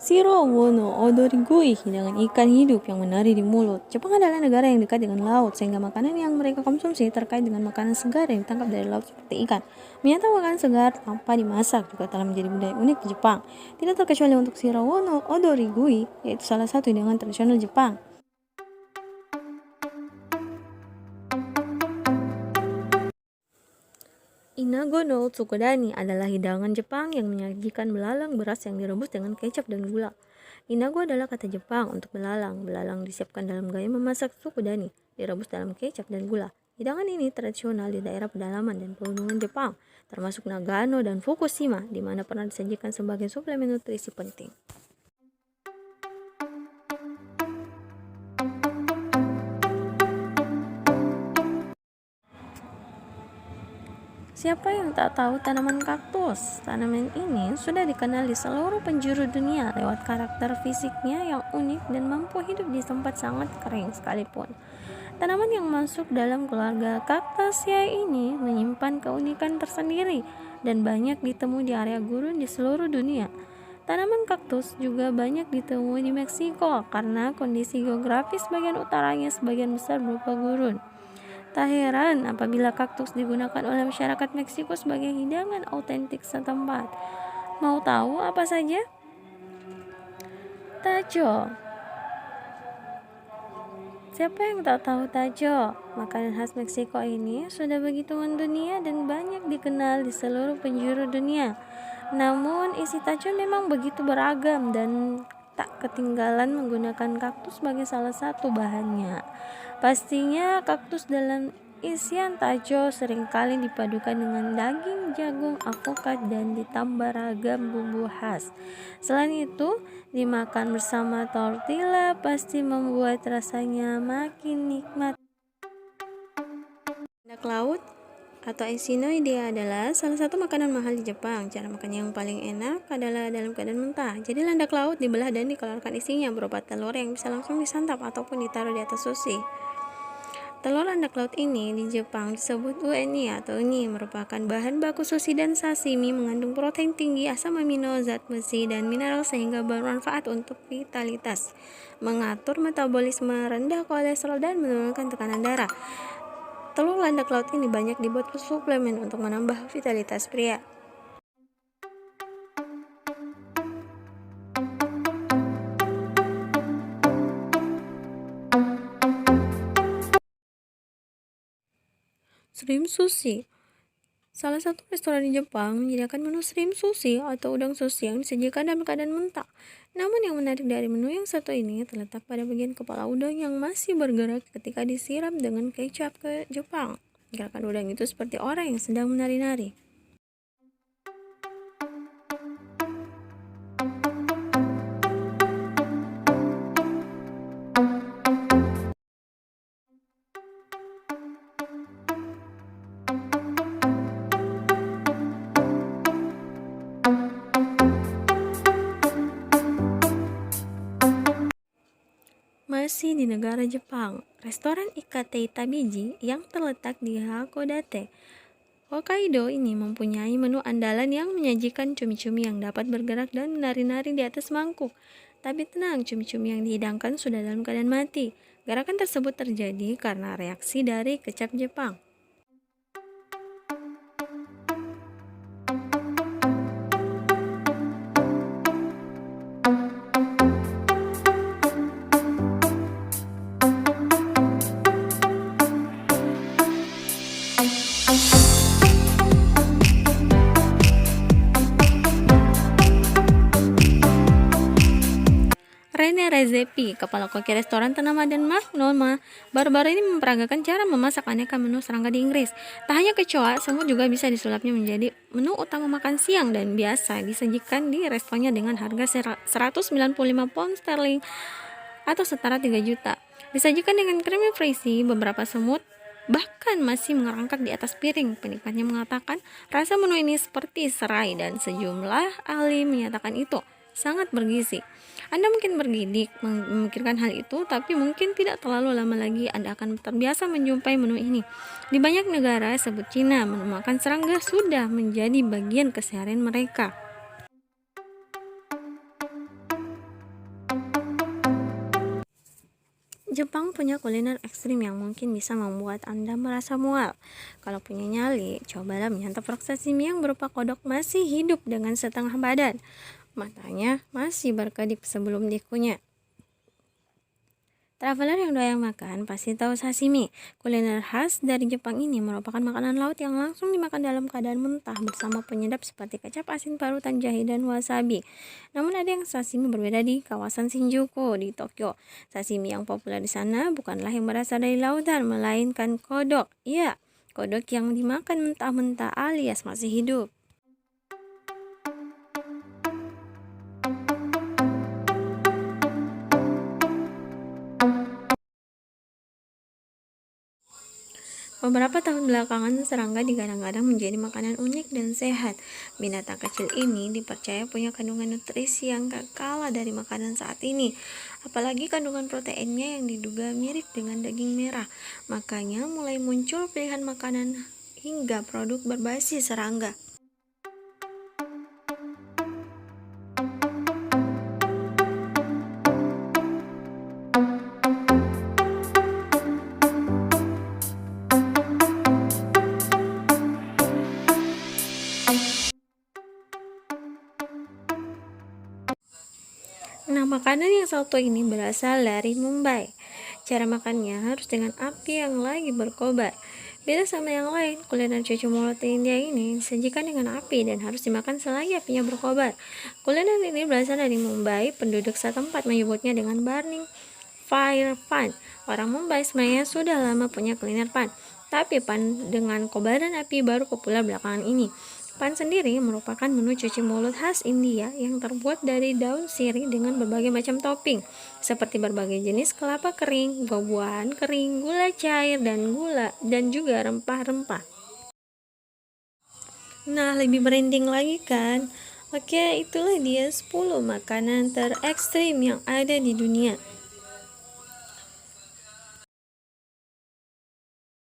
Shiro no odorigui, hidangan ikan hidup yang menari di mulut. Jepang adalah negara yang dekat dengan laut, sehingga makanan yang mereka konsumsi terkait dengan makanan segar yang ditangkap dari laut seperti ikan. Menyantap makanan segar tanpa dimasak juga telah menjadi budaya unik di Jepang. Tidak terkecuali untuk Shiro no odorigui, yaitu salah satu hidangan tradisional Jepang. Inago no tsukodani adalah hidangan Jepang yang menyajikan belalang beras yang direbus dengan kecap dan gula. Inago adalah kata Jepang untuk belalang. Belalang disiapkan dalam gaya memasak tsukudani, direbus dalam kecap dan gula. Hidangan ini tradisional di daerah pedalaman dan pegunungan Jepang, termasuk Nagano dan Fukushima, di mana pernah disajikan sebagai suplemen nutrisi penting. Siapa yang tak tahu tanaman kaktus? Tanaman ini sudah dikenal di seluruh penjuru dunia lewat karakter fisiknya yang unik dan mampu hidup di tempat sangat kering sekalipun. Tanaman yang masuk dalam keluarga Cactaceae ini menyimpan keunikan tersendiri dan banyak ditemui di area gurun di seluruh dunia. Tanaman kaktus juga banyak ditemui di Meksiko karena kondisi geografis bagian utaranya sebagian besar berupa gurun. Tak heran apabila kaktus digunakan oleh masyarakat Meksiko sebagai hidangan autentik setempat. Mau tahu apa saja? Tajo. Siapa yang tak tahu tajo? Makanan khas Meksiko ini sudah begitu mendunia dan banyak dikenal di seluruh penjuru dunia. Namun isi tajo memang begitu beragam dan tak ketinggalan menggunakan kaktus sebagai salah satu bahannya. Pastinya kaktus dalam isian tajo seringkali dipadukan dengan daging, jagung, avokat, dan ditambah ragam bumbu khas. Selain itu, dimakan bersama tortilla pasti membuat rasanya makin nikmat. Landak laut atau echinoidea adalah salah satu makanan mahal di Jepang. Cara makan yang paling enak adalah dalam keadaan mentah. Jadi landak laut dibelah dan dikeluarkan isinya berupa telur yang bisa langsung disantap ataupun ditaruh di atas sushi. Telur landak laut ini di Jepang disebut ueni atau uni, merupakan bahan baku sushi dan sashimi, mengandung protein tinggi, asam amino, zat besi, dan mineral sehingga bermanfaat untuk vitalitas, mengatur metabolisme, rendah kolesterol, dan menurunkan tekanan darah. Telur landak laut ini banyak dibuat suplemen untuk menambah vitalitas pria. Shrimp sushi. Salah satu restoran di Jepang menyediakan menu shrimp sushi atau udang sushi yang disajikan dalam keadaan mentah. Namun yang menarik dari menu yang satu ini terletak pada bagian kepala udang yang masih bergerak ketika disiram dengan kecap ke Jepang. Gerakan udang itu seperti orang yang sedang menari-nari. Masih di negara Jepang, restoran Ikatei Tabiji yang terletak di Hakodate, Hokkaido ini mempunyai menu andalan yang menyajikan cumi-cumi yang dapat bergerak dan menari-nari di atas mangkuk. Tapi tenang, cumi-cumi yang dihidangkan sudah dalam keadaan mati. Gerakan tersebut terjadi karena reaksi dari kecap Jepang. Rene Redzepi, kepala koki restoran ternama Denmark, Norma, baru-baru ini memperagakan cara memasak aneka menu serangga di Inggris. Tak hanya kecoa, semut juga bisa disulapnya menjadi menu utama makan siang dan biasa disajikan di restonya dengan harga 195 pound sterling atau setara 3 juta. Disajikan dengan creamy frisi, beberapa semut bahkan masih mengerangkak di atas piring. Penikmatnya mengatakan rasa menu ini seperti serai dan sejumlah ahli menyatakan itu sangat bergizi. Anda mungkin bergidik memikirkan hal itu, tapi mungkin tidak terlalu lama lagi Anda akan terbiasa menjumpai menu ini. Di banyak negara, sebut Cina, menu makan serangga sudah menjadi bagian keseharian mereka. Jepang punya kuliner ekstrim yang mungkin bisa membuat Anda merasa mual. Kalau punya nyali, cobalah menyantap frog sashimi yang berupa kodok masih hidup dengan setengah badan. Matanya masih berkedip sebelum dikunyah. Traveler yang doyan makan pasti tahu sashimi. Kuliner khas dari Jepang ini merupakan makanan laut yang langsung dimakan dalam keadaan mentah bersama penyedap seperti kecap asin parutan jahe dan wasabi. Namun ada yang sashimi berbeda di kawasan Shinjuku di Tokyo. Sashimi yang populer di sana bukanlah yang berasal dari lautan, melainkan kodok. Iya, kodok yang dimakan mentah-mentah alias masih hidup. Beberapa tahun belakangan, serangga digadang-gadang menjadi makanan unik dan sehat. Binatang kecil ini dipercaya punya kandungan nutrisi yang gak kalah dari makanan saat ini. Apalagi kandungan proteinnya yang diduga mirip dengan daging merah. Makanya mulai muncul pilihan makanan hingga produk berbasis serangga. Nah, makanan yang satu ini berasal dari Mumbai. Cara makannya harus dengan api yang lagi berkobar. Beda sama yang lain, kuliner cucu mulut di India ini disajikan dengan api dan harus dimakan selagi apinya berkobar. Kuliner ini berasal dari Mumbai, penduduk setempat menyebutnya dengan burning fire pan. Orang Mumbai sebenarnya sudah lama punya kuliner pan, tapi pan dengan kobaran api baru populer belakangan ini. Pan sendiri merupakan menu cuci mulut khas India yang terbuat dari daun sirih dengan berbagai macam topping, seperti berbagai jenis kelapa kering, buah-buahan kering, gula cair, dan juga rempah-rempah. Nah, lebih merinding lagi kan? Oke, itulah dia 10 makanan terekstrim yang ada di dunia.